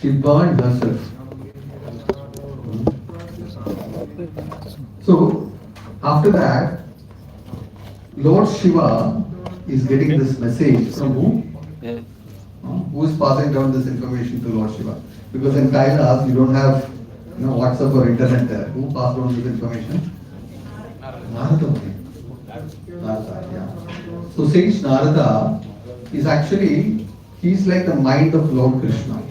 She burned herself. So, after that, Lord Shiva is getting this message from who? Who is passing down this information to Lord Shiva? Because in Kailas, you don't have WhatsApp or internet there. Who passed down this information? Narada Muni. Narada, yeah. So Sage Narada is actually, he's like the mind of Lord Krishna.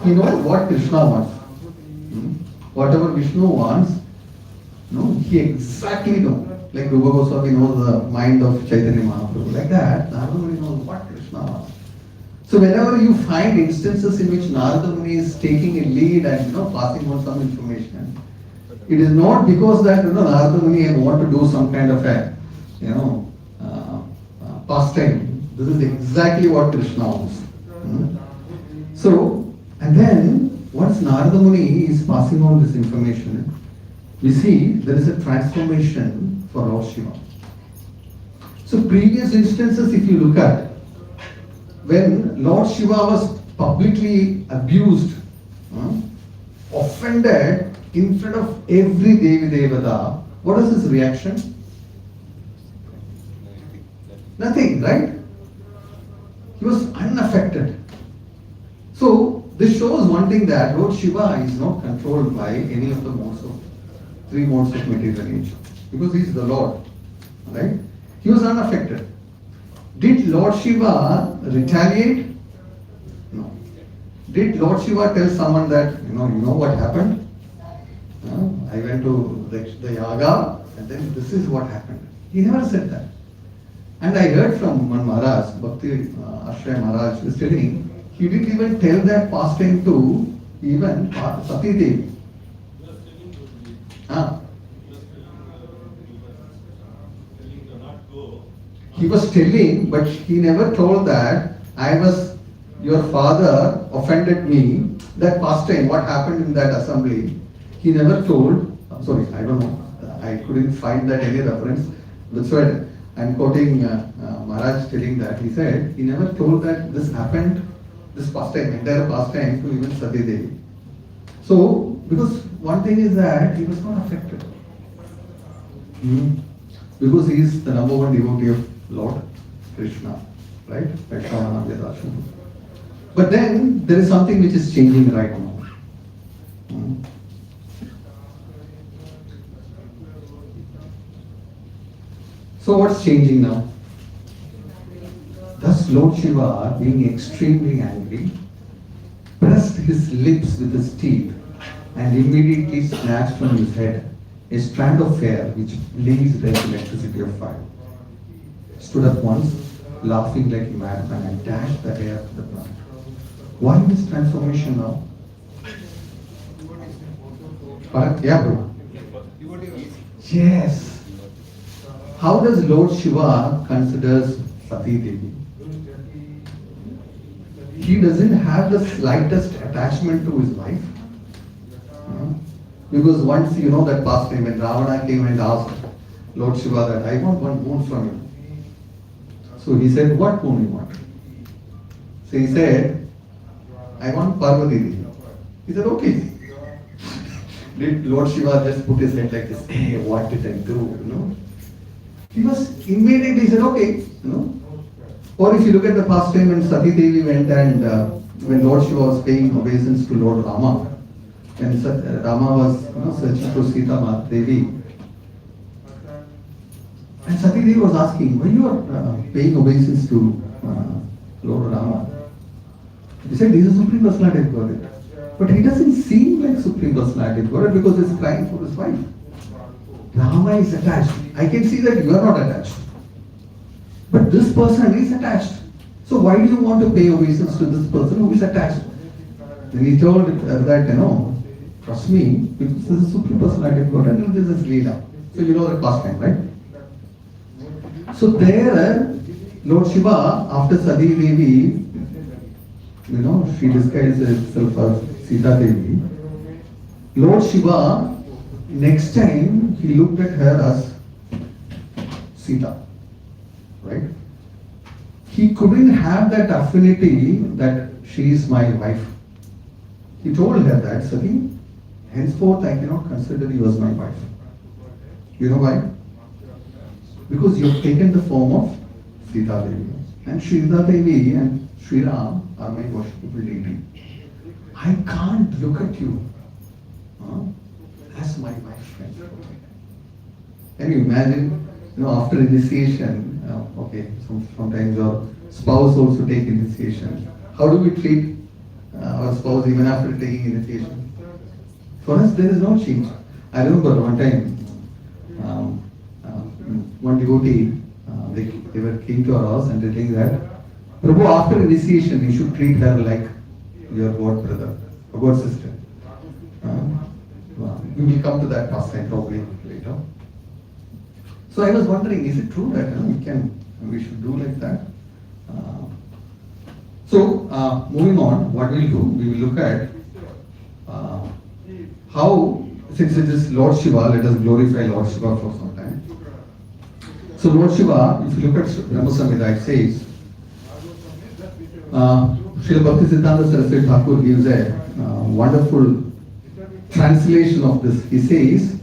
He knows what Krishna wants. Whatever Vishnu wants, he exactly knows. Like Rupa Goswami knows the mind of Chaitanya Mahaprabhu. Like that, Narada Muni knows what Krishna wants. So whenever you find instances in which Narada Muni is taking a lead and passing on some information, it is not because that Narada Muni want to do some kind of a pastime. This is exactly what Krishna wants. So, and then once Narada Muni is passing on this information, we see there is a transformation for Lord Shiva. So previous instances, if you look at, when Lord Shiva was publicly abused, offended in front of every Devi Devata, what is his reaction? Nothing, right? He was unaffected. So this shows one thing, that Lord Shiva is not controlled by any of the three modes of material nature, because he is the Lord, right? He was unaffected. Did Lord Shiva retaliate? No. Did Lord Shiva tell someone that, you know what happened? I went to the yaga and then this is what happened. He never said that. And I heard from one Maharaj, Bhakti Ashraya Maharaj, was telling, he didn't even tell that pastime to even Sati Devi. He was telling, but he never told that your father offended me. That pastime, what happened in that assembly, he never told. I'm sorry, I don't know. I couldn't find that any reference. That's why I'm quoting Maharaj telling that. He said, he never told that this happened, this pastime, entire pastime to even Sati Devi. So, because one thing is that he was not affected. Because he is the number one devotee of Lord Krishna, right? But then there is something which is changing right now. So what's changing now? Thus Lord Shiva, being extremely angry, pressed his lips with his teeth and immediately snatched from his head a strand of hair which blazed like electricity of fire. Stood up once, laughing like a madman, and dashed the hair to the ground. Why this transformation now? Yeah, bro. Yes. How does Lord Shiva considers Sati Devi? He doesn't have the slightest attachment to his wife. Because once that pastime, when Ravana came and asked Lord Shiva that, I want one boon from you. So he said, what boon you want? So he said, I want Parvati Devi. He said, okay. Did Lord Shiva just put his head like this? Hey, what did I do? He was immediately said, okay. Or if you look at the pastime when Sati Devi went and when Lord Shiva was paying obeisance to Lord Rama, when Rama was searching for Sita Devi, and Sati Devi was asking, why you are paying obeisance to Lord Rama? He said, he's a Supreme Personality of Godhead. But he doesn't seem like Supreme Personality of Godhead because he's crying for his wife. Rama is attached. I can see that you are not attached. But this person is attached. So why do you want to pay obeisance to this person who is attached? Then he told that, trust me, because this is Supreme Personality of Godhead and this is Leela. So you know that pastime, right? So there, Lord Shiva, after Sati Devi, she disguised herself as Sita Devi. Lord Shiva, next time, he looked at her as Sita, right? He couldn't have that affinity that she is my wife. He told her that, Sati, henceforth I cannot consider you as my wife. You know why? Because you have taken the form of Sita Devi. And Sita Devi and Sri Ram are my worshipable deity. I can't look at you as my wife. Can you imagine, after initiation, sometimes your spouse also take initiation. How do we treat our spouse even after taking initiation? For us, there is no change. I remember one time, one devotee, they came to our house and they saying that, Prabhu, after initiation, you should treat her like your god brother, or god sister. We will come to that pastime probably later. So I was wondering, is it true that we should do like that? Moving on, what we'll do, we will look at how, since it is Lord Shiva, let us glorify Lord Shiva for some time. So Lord Shiva, if you look at Brahma Samhita, it says, Srila Bhaktivedanta Swami Prabhupada gives a wonderful translation of this. He says,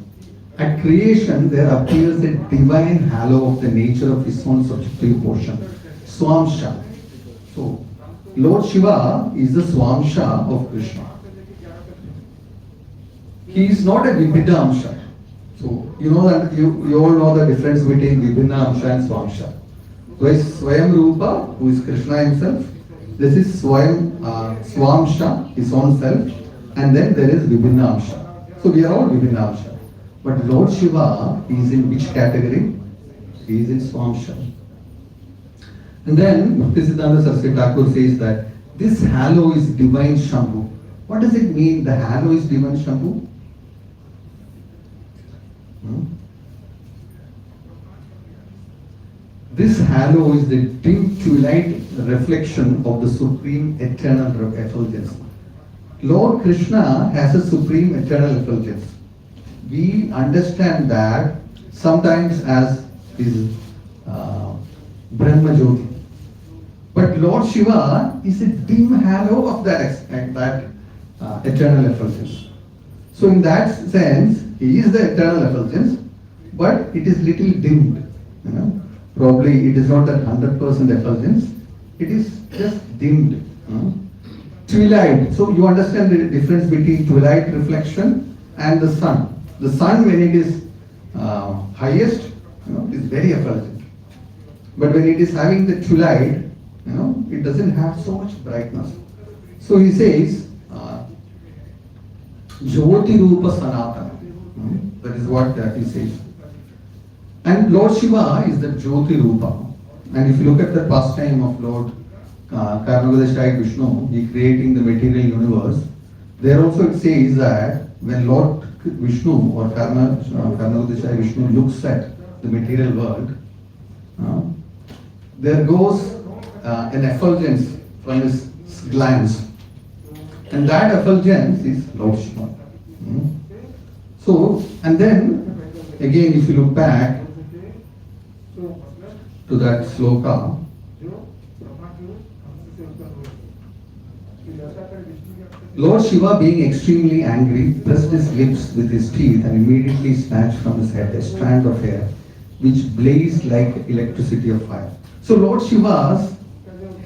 at creation there appears a divine halo of the nature of his own subjective portion, Swamsha. So, Lord Shiva is the Swamsha of Krishna. He is not a Vibhidha Amsha. So, you know that you all know the difference between Vibhidha Amsha and Swamsha. There is Swayam Rupa, who is Krishna himself. This is Swamsha, his own self. And then there is Vibhidha Amsha. So we are all Vibhidha Amsha. But Lord Shiva is in which category? He is in Swamsha. And then Bhaktisiddhanta Saraswati Thakur says that this halo is divine Shambhu. What does it mean, the halo is divine Shambhu? This halo is the dim twilight reflection of the supreme eternal effulgence. Lord Krishna has a supreme eternal effulgence. We understand that sometimes as his Brahma Jyoti. But Lord Shiva is a dim halo of that eternal effulgence. So in that sense, he is the eternal effulgence, but it is little dimmed. Probably it is not that 100% effulgence, it is just dimmed. Twilight. So you understand the difference between twilight reflection and the sun. The sun, when it is highest, is very effulgent. But when it is having the twilight, it doesn't have so much brightness. So he says, Jyoti Rupa Sanatana. That is what he says. And Lord Shiva is the Jyoti Rupa. And if you look at the pastime of Lord Karnagadashai Vishnu, he creating the material universe, there also it says that when Lord Vishnu or Karnagadashai Vishnu looks at the material world, there goes an effulgence from his glance. And that effulgence is Lord Shiva. So, and then again if you look back to that sloka, Lord Shiva, being extremely angry, pressed his lips with his teeth and immediately snatched from his head a strand of hair which blazed like electricity of fire. So Lord Shiva's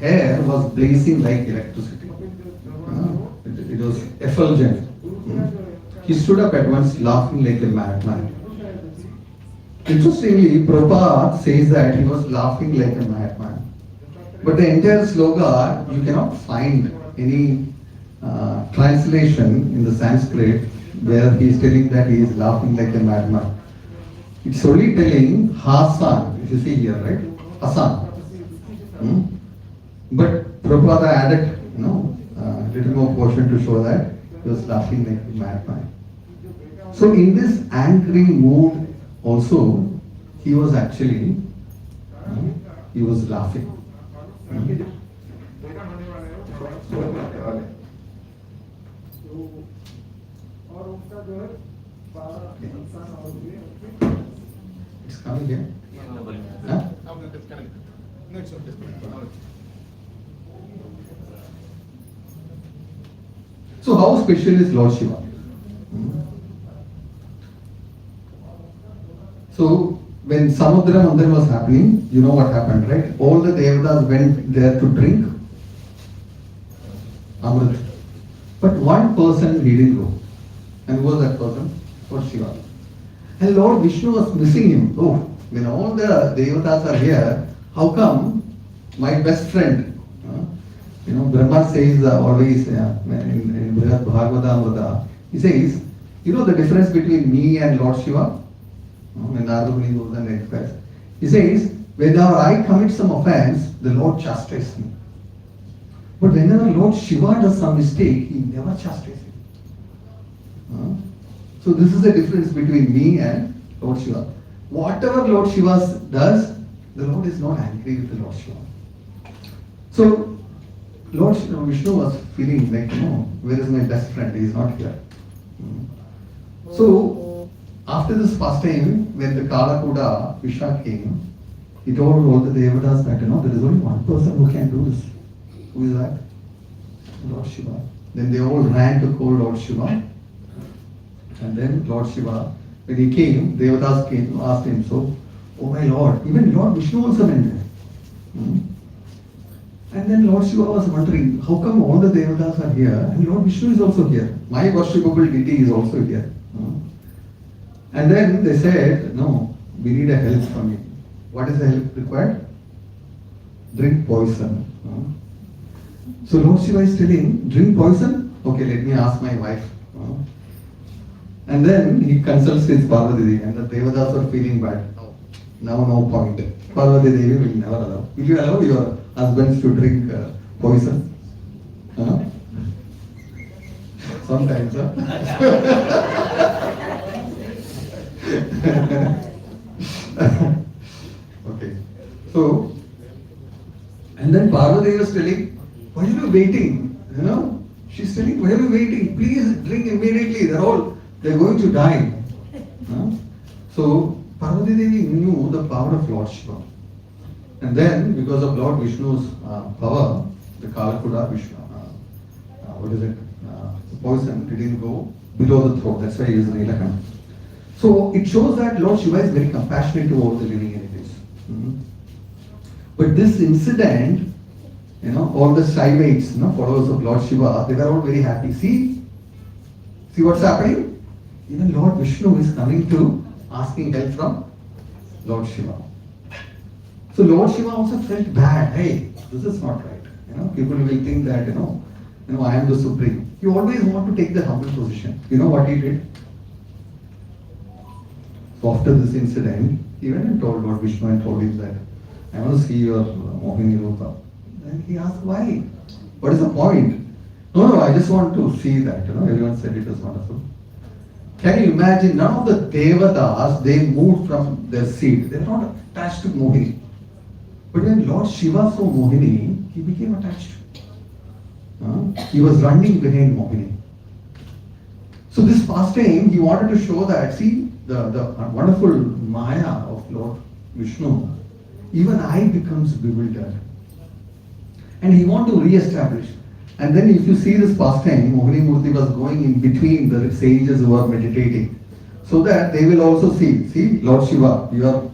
hair was blazing like electricity. It was effulgent. He stood up at once laughing like a madman. Interestingly, Prabhupada says that he was laughing like a madman. But the entire sloka, you cannot find any translation in the Sanskrit where he is telling that he is laughing like a madman. It's only telling Hasan, if you see here, right? Hasan. But Prabhupada added, little more portion to show that he was laughing like a madman. So in this angry mood also, he was actually, he was laughing. It's coming here. Huh? So how special is Lord Shiva? Hmm. So when Samudra Mandan was happening, you know what happened, right? All the devatas went there to drink Amrit. But one person he didn't go. And who was that person? Lord Shiva. And Lord Vishnu was missing him. Oh, when all the devatas are here, how come my best friend, Brahma says always in Bhagavad Gita, he says, you know the difference between me and Lord Shiva? When Narada Muni goes and express. He says, whenever I commit some offense, the Lord chastises me. But whenever Lord Shiva does some mistake, he never chastises him. So this is the difference between me and Lord Shiva. Whatever Lord Shiva does, the Lord is not angry with the Lord Shiva. So Lord Vishnu was feeling like, where is my best friend? He is not here. So after this pastime, when the Kalakuda Visha came, he told all the devatas that there is only one person who can do this. Who is that? Lord Shiva. Then they all ran to call Lord Shiva. And then Lord Shiva, when he came, devatas came, asked him, so, oh my Lord, even Lord Vishnu also went there. And then Lord Shiva was wondering, how come all the devatas are here and Lord Vishnu is also here? My worshipable deity is also here. And then they said, no, we need a help from you. What is the help required? Drink poison. So Lord Shiva is telling, drink poison? Okay, let me ask my wife. And then he consults with Parvati Devi, and the devatas are feeling bad. Now no point. Parvati Devi will never allow. Will you allow your husbands to drink poison? Sometimes, Okay. So, and then Parvati was telling, why are you waiting? She's telling, why are you waiting? Please drink immediately. They're going to die. So Parvati Devi knew the power of Lord Shiva. And then, because of Lord Vishnu's power, the Kalakuda Vishnu, the poison didn't go below the throat. That's why he is Nilakanta. So it shows that Lord Shiva is very compassionate to all the living entities. But this incident, all the Shaivites, followers of Lord Shiva, they were all very happy. See what's happening? Even Lord Vishnu is coming to asking help from Lord Shiva. So Lord Shiva also felt bad. Hey, this is not right. People will think that, I am the supreme. You always want to take the humble position. You know what he did? So after this incident, he went and told Lord Vishnu and told him that, I want to see your Mohini Rupa. And he asked, why? What is the point? No, I just want to see that. Everyone said it was wonderful. Can you imagine, none of the devatas, they moved from their seat. They were not attached to Mohini. But when Lord Shiva saw Mohini, he became attached. He was running behind Mohini. So this pastime, he wanted to show that, see, the wonderful Maya of Lord Vishnu, even I becomes bewildered. And he wanted to re-establish. And then if you see this pastime, Mohini Murti was going in between the sages who are meditating. So that they will also see Lord Shiva, your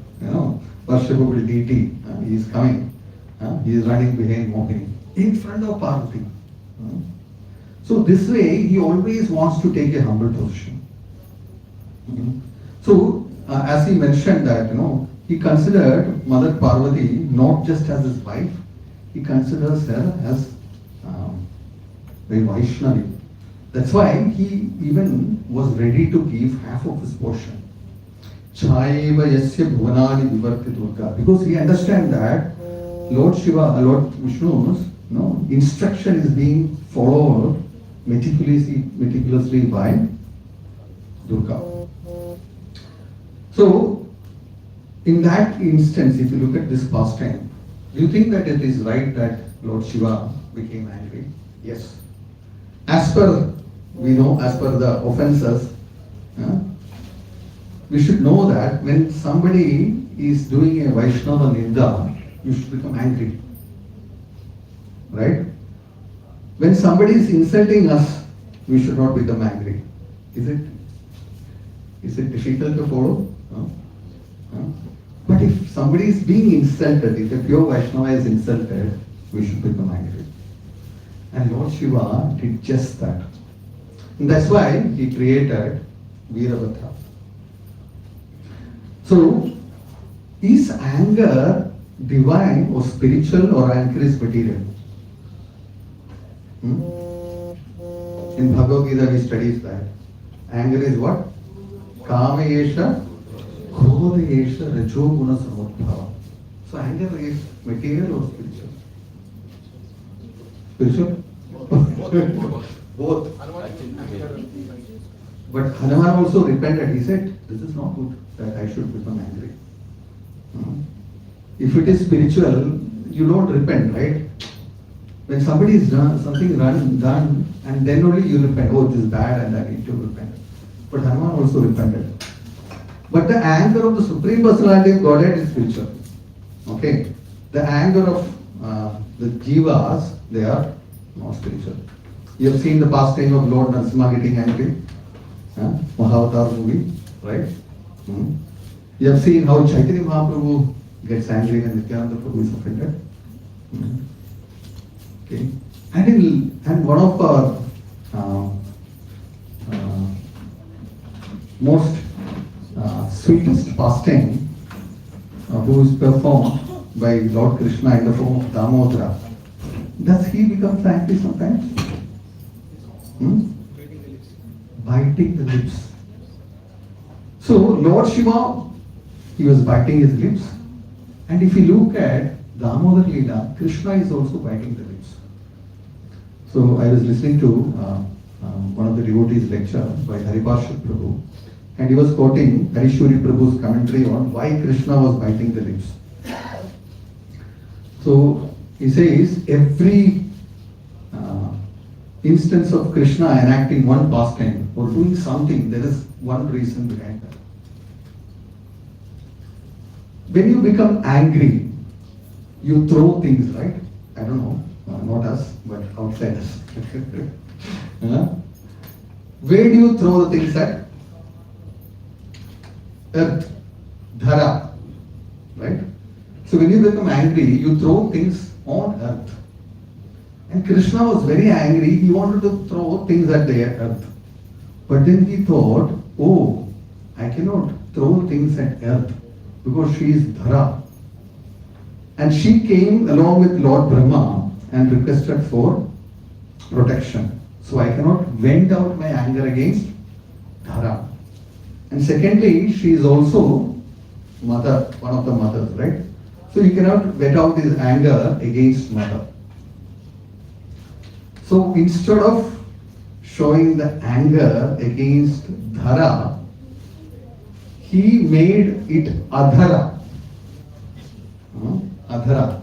worshipable deity, he is coming. He is running behind Mohini, in front of Parvati. So this way, he always wants to take a humble position. So, as he mentioned that, he considered Mother Parvati not just as his wife, he considers her as very Vaishnavi. That's why he even was ready to give half of his portion. Chaiva yasya bhuvanani vivarti durga. Because he understands that Lord Shiva, Lord Vishnu's instruction is being followed meticulously by Durga. So, in that instance, if you look at this pastime, do you think that it is right that Lord Shiva became angry? Yes. As per the offenses, we should know that when somebody is doing a Vaishnava Ninda, you should become angry. Right? When somebody is insulting us, we should not become angry. Is it? Is it difficult to follow? No? No? But if somebody is being insulted, if a pure Vaishnava is insulted, we should become angry. And Lord Shiva did just that. And that's why he created Veerabhadra. So, is anger divine or spiritual, or anger is material? In Bhagavad Gita we study that. Anger is what? Kama yesha, krodha yesha, rajo guna samudbhava. So anger is material or spiritual? Spiritual? Both. But Hanuman also repented. He said, this is not good that I should become angry. If it is spiritual, you don't repent, right? When somebody is done something done, and then only you repent. Oh, this is bad and I need to repent. But Hanuman also repented. But the anger of the Supreme Personality of Godhead is spiritual. Okay? The anger of the jivas, they are not spiritual. You have seen the pastime of Lord Narasimha getting angry. Mahavatar movie, right? You have seen how Chaitanya Mahaprabhu gets angry when Nityananda Prabhu is offended. Okay. And one of our most sweetest pastime who is performed by Lord Krishna in the form of Damodara, does he become angry sometimes? Biting the lips. So Lord Shiva, he was biting his lips. And if you look at Damodar Leela, Krishna is also biting the lips. So I was listening to one of the devotees' lecture by Haripashad Prabhu, and he was quoting Harishwari Prabhu's commentary on why Krishna was biting the lips. So he says every instance of Krishna enacting one pastime or doing something, there is one reason behind that. When you become angry, you throw things, right? I don't know, not us, but outsiders. Where do you throw the things at? Earth, dhara, right? So when you become angry, you throw things on earth. And Krishna was very angry, he wanted to throw things at the earth. But then he thought, oh, I cannot throw things at earth because she is dhara. And she came along with Lord Brahma and requested for protection. So I cannot vent out my anger against dhara. And secondly, she is also mother, one of the mothers, right? So you cannot vent out his anger against mother. So instead of showing the anger against dhara, he made it adhara. Adhara.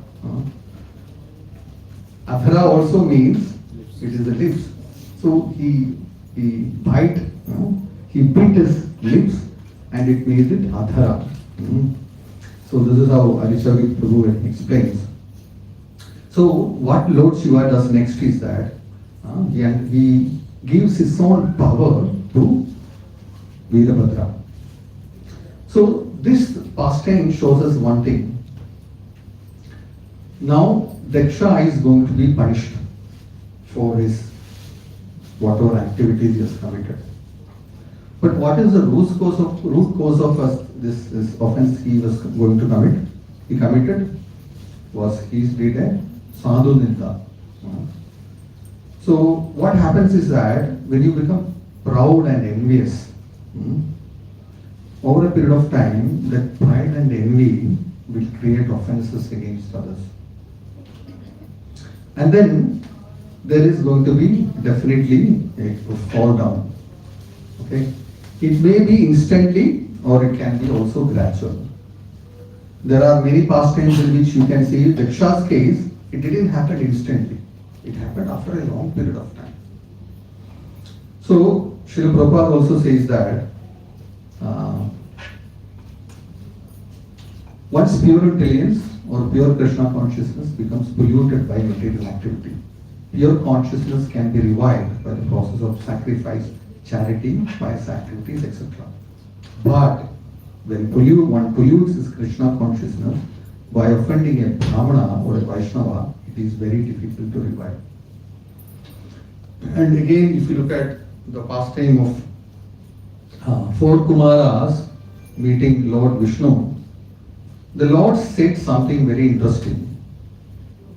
Adhara also means it is the lips. So he bite, he bit his lips and it made it adhara. So this is how Harishwari Prabhu explains. So what Lord Shiva does next is that he gives his own power to Veerabhadra. So this pastime shows us one thing. Now Daksha is going to be punished for his whatever activities he has committed. But what is the root cause of this offense he was going to commit? He committed was he did a sadhu ninda. So what happens is that when you become proud and envious, over a period of time, that pride and envy will create offenses against others. And then there is going to be definitely a fall down. Okay? It may be instantly or it can be also gradual. There are many pastimes in which you can see Daksha's case, it didn't happen instantly. It happened after a long period of time. So Srila Prabhupada also says that once pure intelligence or pure Krishna consciousness becomes polluted by material activity, Pure consciousness can be revived by the process of sacrifice, charity, pious activities, etc. But when one pollutes his Krishna consciousness by offending a Brahmana or a Vaishnava, it is very difficult to revive. And again, if you look at the pastime of four Kumaras meeting Lord Vishnu, the Lord said something very interesting.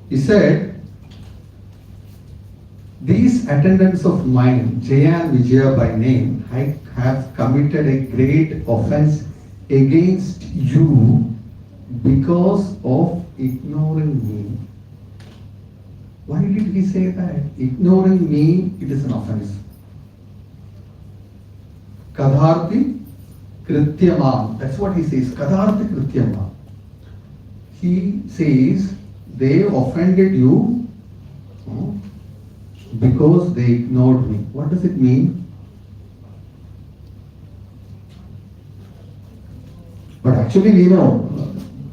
He said, these attendants of mine, Jaya and Vijaya by name, I have committed a great offense against you because of ignoring me. Why did he say that? Ignoring me, it is an offense. Kadharti krityamam. That's what he says. Kadharti krityamam. He says they offended you because they ignored me. What does it mean? But actually we know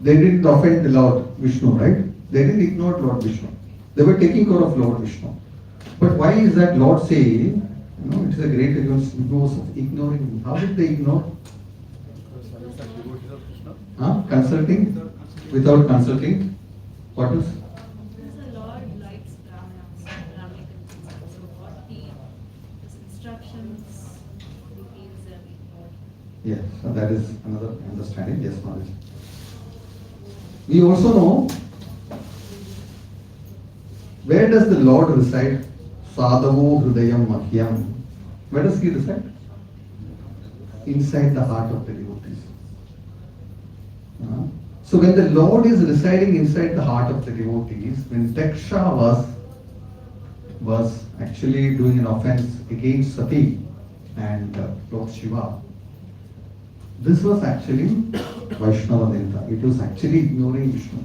they didn't offend the Lord Vishnu, right? They didn't ignore Lord Vishnu. They were taking care of Lord Vishnu. But why is that Lord saying, it is a great offense because of ignoring me? How did they ignore? Consulting? Without consulting? What is? Because the Lord likes Brahmanic principles. So what his instructions, he feels are ignored. Yes, so that is another understanding. Yes, Maharaj. We also know, where does the Lord reside? Sadhavo Hridayam Mahyam. Where does he reside? Inside the heart of the devotees. So when the Lord is residing inside the heart of the devotees, when Daksha was actually doing an offense against Sati and Lord Shiva, this was actually Vaishnava Dinta. It was actually ignoring Vishnu.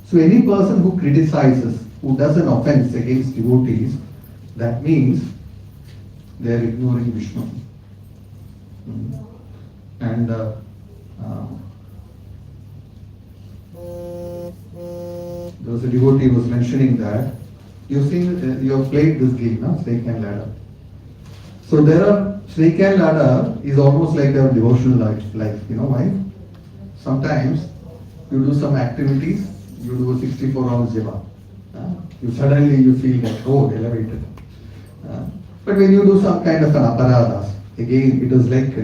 So any person who criticizes, who does an offense against devotees, that means they are ignoring Vishnu. And there was a devotee who was mentioning that you have played this game, snake and ladder. So there are snake and ladder is almost like their devotional life. You know why? Sometimes you do some activities, you do a 64 rounds japa. You feel like, elevated. But when you do some kind of an aparadas, again it is like,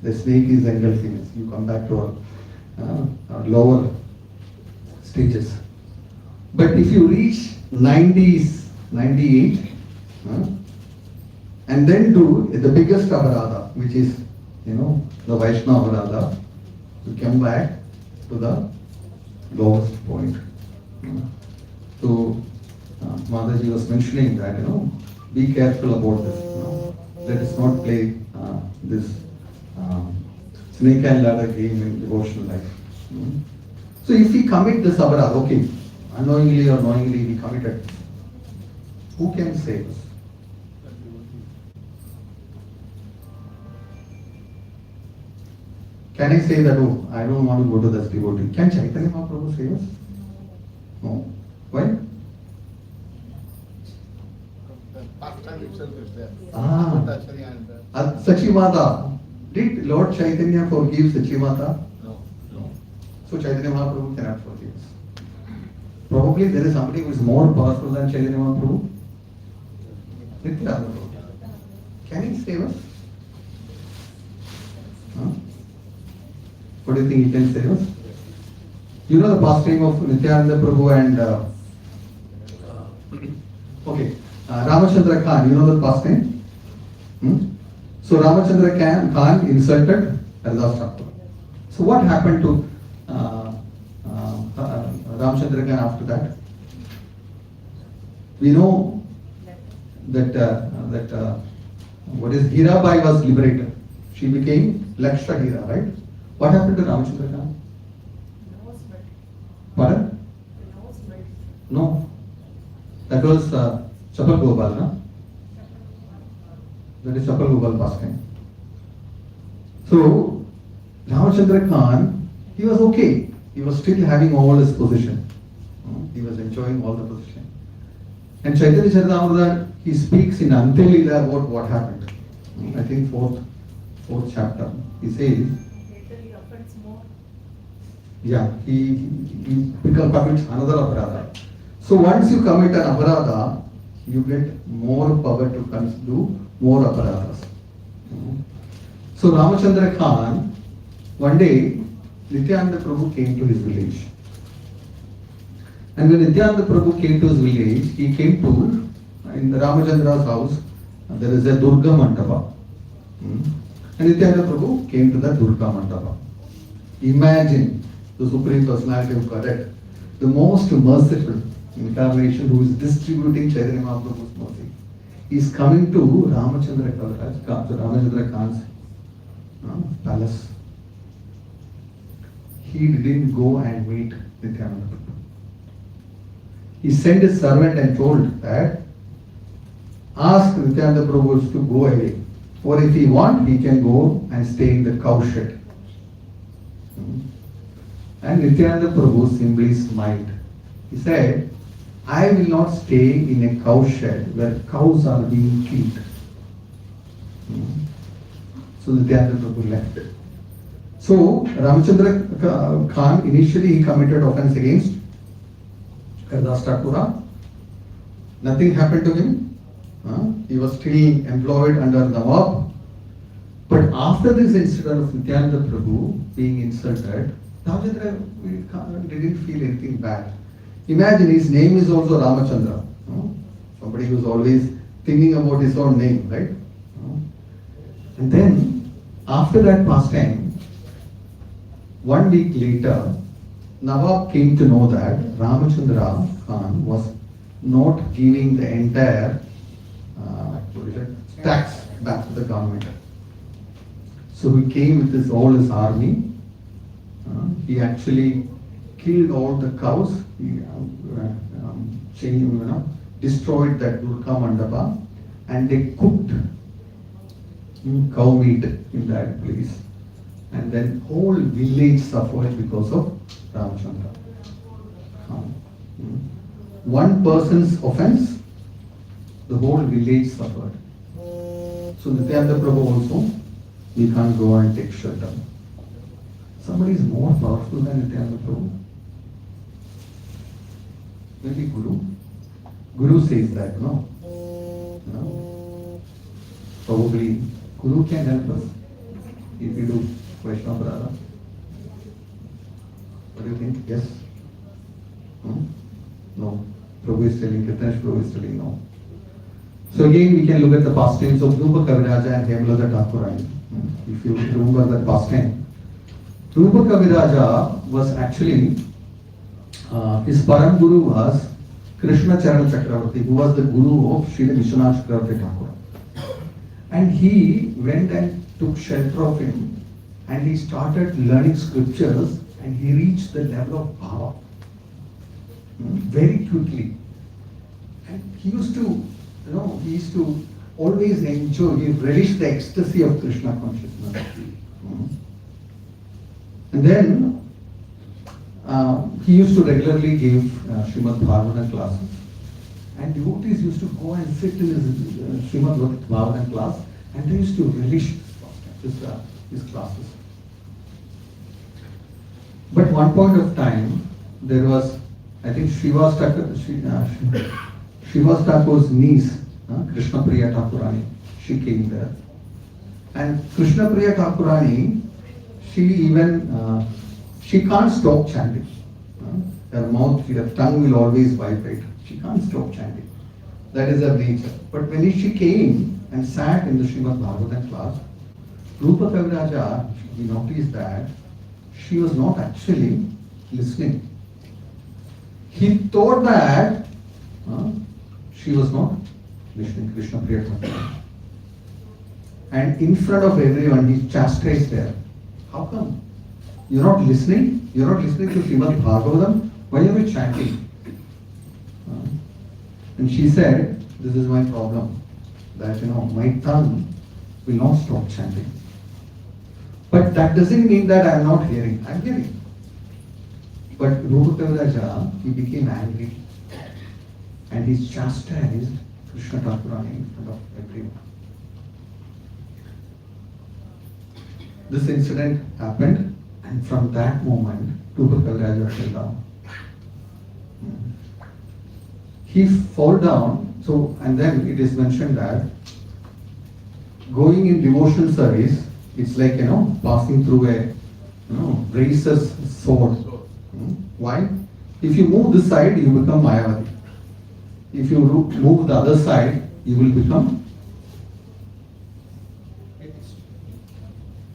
the snake is engulfing us. You come back to our lower stages. But if you reach 90s, 98, and then do the biggest aparada, which is, the Vaishnava aparada, you come back to the lowest point. So, Mataji was mentioning that, be careful about this. Let us not play this snake and ladder game in devotional life. So if we commit this aparad, okay, unknowingly or knowingly we committed, who can save us? Can I say that, I don't want to go to this devotee? Can Chaitanya Mahaprabhu save us? No. Why? The pastime itself is there. Sachimata. Did Lord Chaitanya forgive Sachimata? No. So Chaitanya Mahaprabhu cannot forgive us. Probably there is somebody who is more powerful than Chaitanya Mahaprabhu. Nityananda Prabhu. Can he save us? What do you think he can save us? You know the pastime of Nityananda Prabhu and Ramachandra Khan, you know the pastime? So Ramachandra Khan insulted Haridas Thakur. So what happened to Ramachandra Khan after that? We know that Hirabai was liberated. She became Lakshya Hira, right? What happened to Ramachandra Khan? Pardon? No. That was Chapal Gopal, no? That is Chapal Gopal pastime. So, Ramachandra Khan, he was okay. He was still having all his position. He was enjoying all the position. And Chaitanya Charitamrita, he speaks in Ante Leela about what happened. I think fourth chapter. He says, Later he offends more. yeah, he commits another aparadha. So once you commit an aparadha, you get more power to do more aparadhas. So Ramachandra Khan, one day, Nityananda Prabhu came to his village. And when Nityananda Prabhu came to his village, he came to, in Ramachandra's house, there is a Durga Mandapa. And Nityananda Prabhu came to the Durga Mandapa. Imagine the Supreme Personality of Godhead, the most merciful incarnation who is distributing Chaitanya Mahaprabhu's mercy. He is coming to Ramachandra Khan's palace. He didn't go and meet Nityananda Prabhu. He sent his servant and told that, ask Nityananda Prabhu to go away. Or if he wants, he can go and stay in the cow shed. And Nityananda Prabhu simply smiled. He said, I will not stay in a cow shed where cows are being killed. So Nityananda Prabhu left. So Ramachandra Khan, initially he committed offense against Kardas Thakura. Nothing happened to him. He was still employed under Nawab. But after this incident of Nityananda Prabhu being insulted, Ramachandra didn't feel anything bad. Imagine his name is also Ramachandra. Somebody who's always thinking about his own name, right? And then, after that pastime, 1 week later, Nawab came to know that Ramachandra Khan was not giving the entire tax back to the government. So he came with all his army. He actually killed all the cows. He destroyed that Durga Mandapa, and they cooked cow meat in that place. And then whole village suffered because of Ramachandra. One person's offense, the whole village suffered. So Nityananda Prabhu also, we can't go and take shelter. Somebody is more powerful than Nityananda Prabhu. Maybe Guru. Guru says that, no? No? Probably Guru can help us if we do Vaishnava Prada. What do you think? Yes? No. Prabhu is telling, Kirtanesh Prabhu is telling no. So again we can look at the pastimes of Rupa Kaviraja and Hemalata Thakurani. If you remember that pastime. Rupa Kaviraja was actually, his Param Guru was Krishna Charan Chakravarti, who was the Guru of Srila Vishwanath Chakravarti Thakur. And he went and took shelter of him, and he started learning scriptures, and he reached the level of bhava very quickly. And he used to always enjoy, he relished the ecstasy of Krishna consciousness. And then he used to regularly give Srimad Bhagavatam classes, and devotees used to go and sit in his Srimad Bhagavatam class, and they used to relish his classes. But one point of time, there was, I think Srivas Thakur's niece, Krishna Priya Thakurani, she came there. And Krishna Priya Thakurani, she can't stop chanting. Her mouth, her tongue will always vibrate. She can't stop chanting. That is her nature. But when she came and sat in the Srimad Bhagavatam class, Rupa Kaviraja, he noticed that she was not actually listening. He thought that she was not listening, Krishna Priya Thakurani. And in front of everyone, he chastised her. How come? You're not listening? You're not listening to Srimad Bhagavatam? Why are you chanting? And she said, this is my problem. That, my tongue will not stop chanting. But that doesn't mean that I'm not hearing. I'm hearing. But Rupa Kaviraja, he became angry. and he chastised Krishna Thakurani in front of everyone. This incident happened, and from that moment, Rupa Kalraja fell down. He fell down, so, and then it is mentioned that going in devotional service, it's like, passing through a, razor's sword. Why? If you move this side, you become Mayavadi. If you move the other side, you will become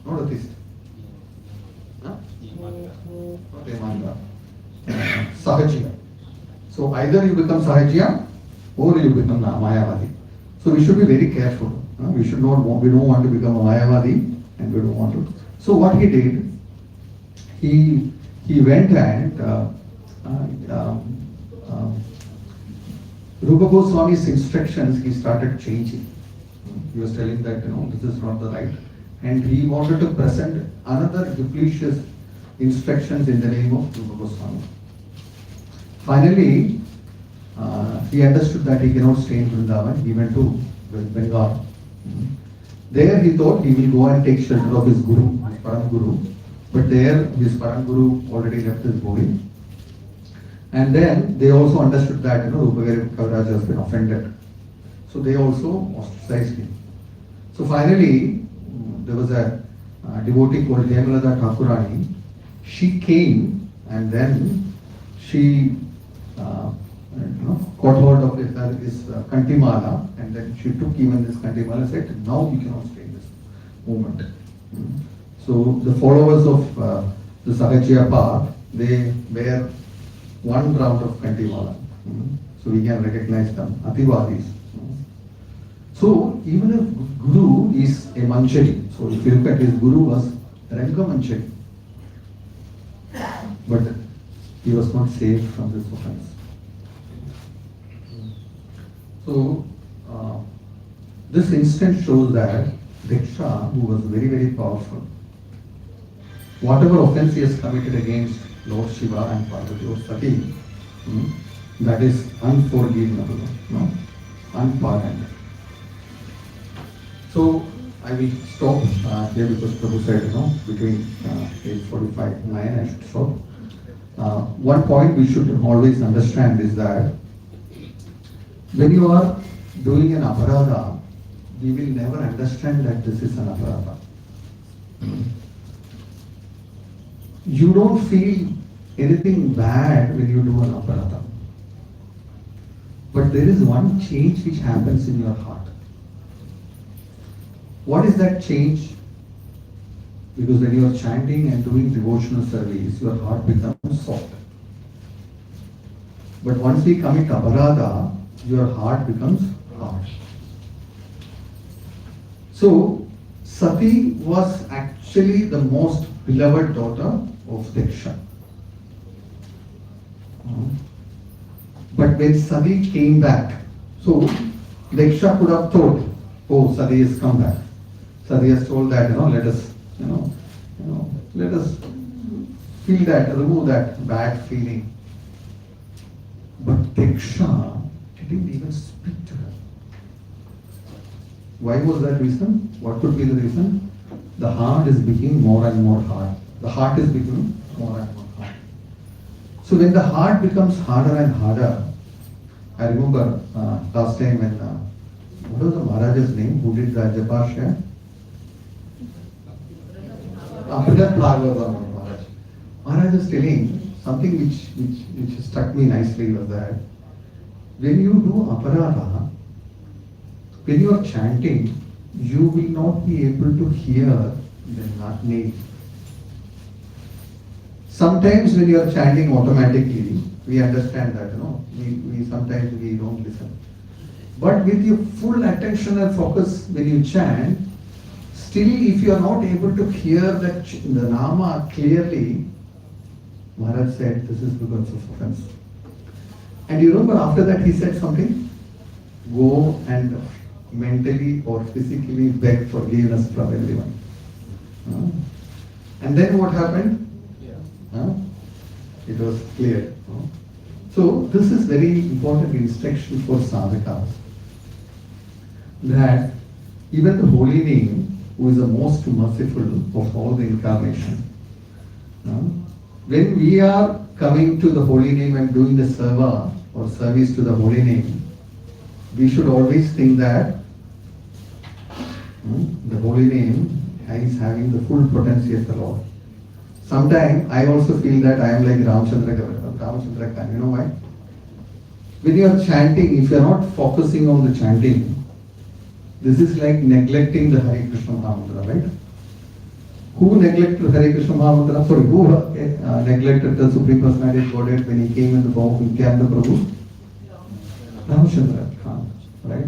not atheist. Huh? Not Imanda. Sahajiya. So either you become Sahajiya or you become Mayavadi. So we should be very careful. We should not want, we don't want to become a Mayavadi, and we don't want to. So what he did, he went and Rupa Goswami's instructions he started changing. He was telling that this is not the right, and he wanted to present another duplicious instructions in the name of Rupa Goswami. Finally, he understood that he cannot stay in Vrindavan. He went to Bengal. There he thought he will go and take shelter of his guru, his Param Guru. But there his Param Guru already left his body. And then they also understood that Rupa Kaviraj has been offended. So they also ostracized him. So finally, there was a devotee called Hemalata Thakurani. She came and then she got hold of his Kantimala, and then she took even this Kantimala and said, now you cannot stay in this movement. So the followers of the Sahajiya path, they wear one round of Kantimala. So we can recognize them, Ativadis. So even if Guru is a Manchari, so if you look at his Guru was Ranga Manchari, but he was not saved from this offense. So this instance shows that Diksha, who was very, very powerful, whatever offense he has committed against Lord Shiva and Parvati or Sati, that is unforgivable, unpardoned. So I will stop here because Prabhu said, between 8:45 and 9 I should stop. One point we should always understand is that when you are doing an aparadha, we will never understand that this is an aparadha. You don't feel anything bad when you do an aparadha. But there is one change which happens in your heart. What is that change? Because when you are chanting and doing devotional service, your heart becomes soft. But once we commit aparadha, your heart becomes harsh. So, Sati was actually the most beloved daughter of Diksha. But when Sati came back, so Diksha could have thought, oh, Sati has come back. Sati has told that, let us, let us feel that, remove that bad feeling. But Diksha didn't even speak to her. Why was that reason? What could be the reason? The heart is becoming more and more hard. The heart is becoming more and more hard. So when the heart becomes harder and harder, I remember last time when, what was the Maharaja's name who did the japa share? Maharaj is telling something which struck me nicely was that when you do aparadha, when you are chanting, you will not be able to hear the name. Sometimes when you are chanting automatically, we understand that, we sometimes we don't listen. But with your full attention and focus when you chant, still if you are not able to hear the nama clearly, Maharaj said this is because of offense. And you remember after that he said something? Go and mentally or physically beg forgiveness from everyone. And then what happened? It was clear. So this is very important instruction for sadhakas, that even the holy name, who is the most merciful of all the incarnation, when we are coming to the holy name and doing the seva or service to the holy name, we should always think that the holy name is having the full potency of the Lord. Sometimes I also feel that I am like Ramchandra Khan. You know why? When you are chanting, if you are not focusing on the chanting, this is like neglecting the Hare Krishna Mahamantra, right? Who neglected Hare Krishna Mahamantra? Sorry, who neglected the Supreme Personality of Godhead when he came in the form of Nityananda Prabhu? Ramchandra Khan, right?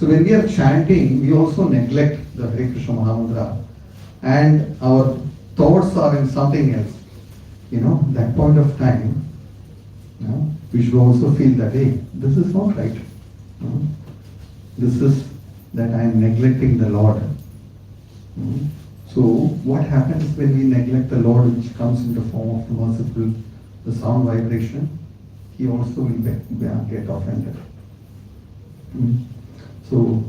So when we are chanting, we also neglect the Hare Krishna Mahamantra, and our thoughts are in something else. That point of time, we should also feel that, hey, this is not right. This is that I am neglecting the Lord. So what happens when we neglect the Lord, which comes in the form of the merciful, the sound vibration? He also will get offended. So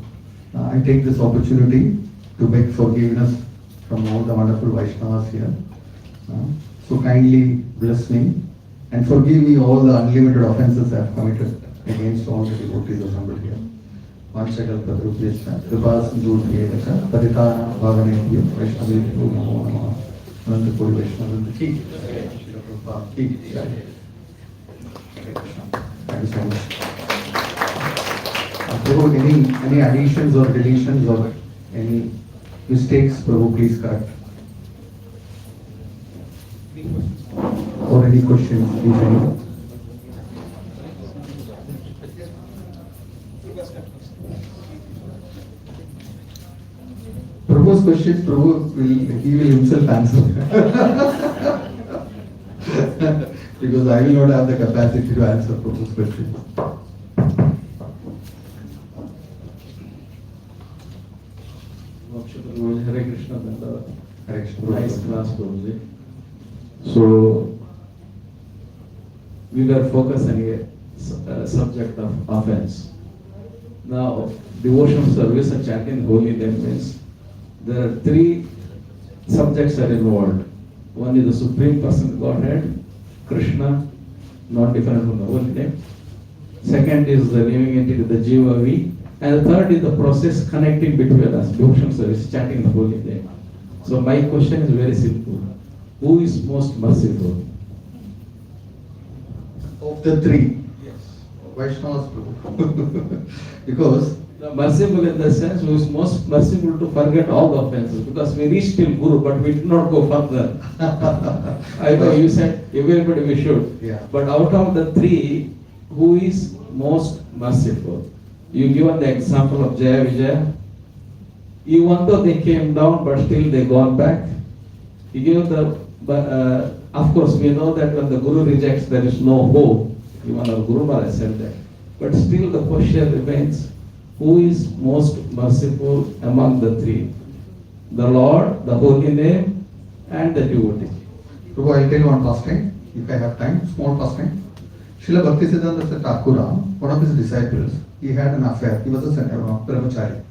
I take this opportunity to beg forgiveness from all the wonderful Vaishnavas here. So kindly bless me and forgive me all the unlimited offenses I have committed against all the devotees assembled here. Vanchakal Padrupyascha, Kripa Sindhurvyevacha, Paditana Bhavanebhyo, Vaishnavebhyo Namo Namaha, Ananta Kori Vaishnavanta Ki, Srila Prabhupada Ki, Jai. Hare Krishna. Thank you so much. Prabhu, any additions or deletions or any mistakes, Prabhu, please correct. Or any questions, if any. Prabhu's questions, he will himself answer. Because I will not have the capacity to answer Prabhu's questions. Hare Krishna, Hare Krishna. nice class, Prabhuji. So, we were focused on a subject of offense. Now, devotional service and chanting holy name means there are three subjects are involved. One is the Supreme Person Godhead, Krishna, not different from the holy name. Second is the living entity, the Jiva V. And the third is the process connecting between us, devotional service, chanting the holy name. So my question is very simple. Who is most merciful? Of the three, Yes. Vaishnavas, Prabhu. Because The merciful in the sense who is most merciful to forget all the offenses, because we reached till Guru but we did not go further. I know you said everybody we should. Yeah. But out of the three, who is most merciful? You given the example of Jaya Vijaya. Even though they came down but still they gone back. You give the, of course we know that when the Guru rejects there is no hope. Even our Guru Maharaj said that. But still the question remains, who is most merciful among the three? The Lord, the holy name, and the devotee. Prabhu, I'll tell you one pastime, if I have time, small pastime. Srila Bhaktivedanta Thakura, one of his disciples, he had an affair. He was a brahmachari.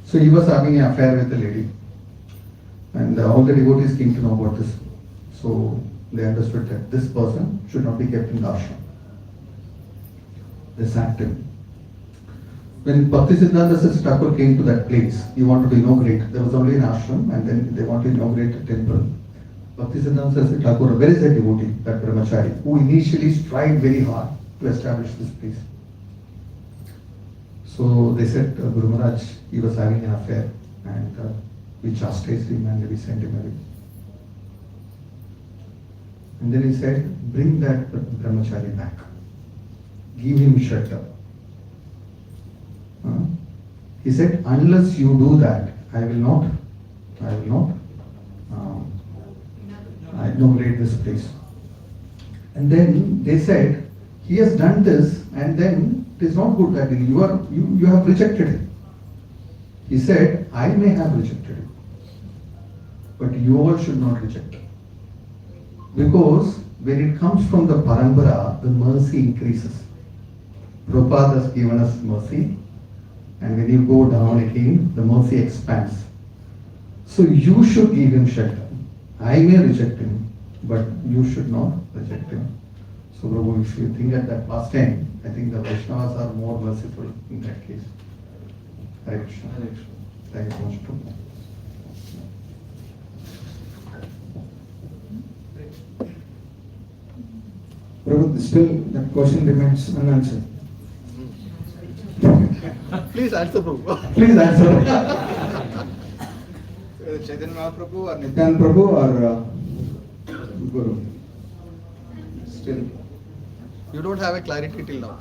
So he was having an affair with a lady. And all the devotees came to know about this. So they understood that this person should not be kept in the ashram. They sacked him. When Bhaktisiddhanta Thakur came to that place, he wanted to inaugurate. There was only an ashram and then they wanted to inaugurate a temple. Bhaktisiddhanta Thakur, where is that devotee, that brahmachari, who initially tried very hard to establish this place? So they said, Guru Maharaj, he was having an affair and we chastised him and we sent him away. And then he said, bring that brahmachari back. Give him shelter. He said, unless you do that, I will not inaugurate this place. And then they said, he has done this and then it is not good that you have rejected him. He said, I may have rejected him, but you all should not reject. Because when it comes from the parampara, the mercy increases. Prabhupada has given us mercy, and when you go down again, the mercy expands. So you should give him shelter. I may reject him, but you should not reject him. So Prabhu, if you think at that past time, I think the Vaishnavas are more merciful in that case. Hare Krishna. Hare Krishna. Thank you so much, Prabhu. Prabhu, still that question remains unanswered. Please answer, Prabhu. Please answer. Chaitanya Mahaprabhu or Nityan Prabhu or Guru? Still. You don't have a clarity till now.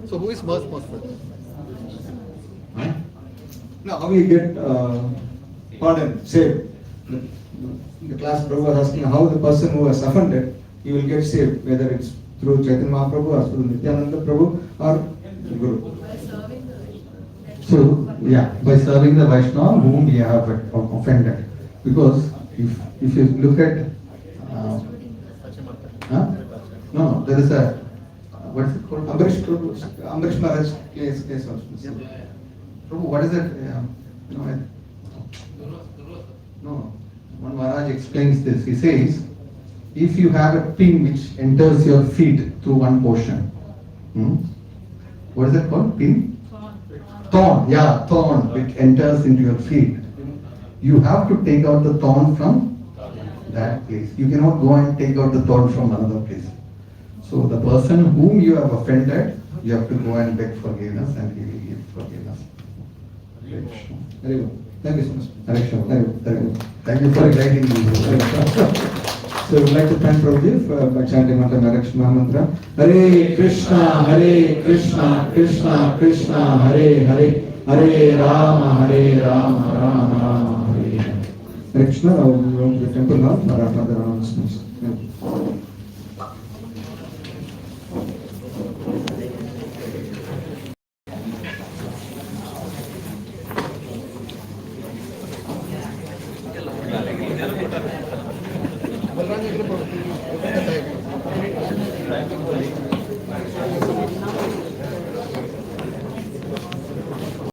So who is most merciful? Huh? Now, how you get pardon, saved? The class Prabhu was asking how the person who has offended, he will get saved, whether it's through Chaitanya Mahaprabhu or through Nityananda Prabhu or Guru. By serving the Vaishnava. So, yeah, by serving the Vaishnava whom we have offended. Because if you look at, huh? No, there is a, what is it called? Ambrish Maharaj case also. Prabhu, what is it? No, one Maharaj explains this. He says, if you have a pin which enters your feet through one portion, what is that called? Pin? Thorn, yeah, thorn which enters into your feet. You have to take out the thorn from that place. You cannot go and take out the thorn from another place. So the person whom you have offended, you have to go and beg forgiveness and he will give forgiveness. Very good. Thank you so much. Hare Krishna. Very good. Very good. Thank you for guiding me. So we would like to thank Prabhuji by chanting mantra Hare Krishna mantra. Hare Krishna, Krishna Krishna, Hare Hare, Hare Rama, Rama Rama, Hare Hare. Hare Krishna, now we go to the temple now for our further announcements. Thank you. Balaram,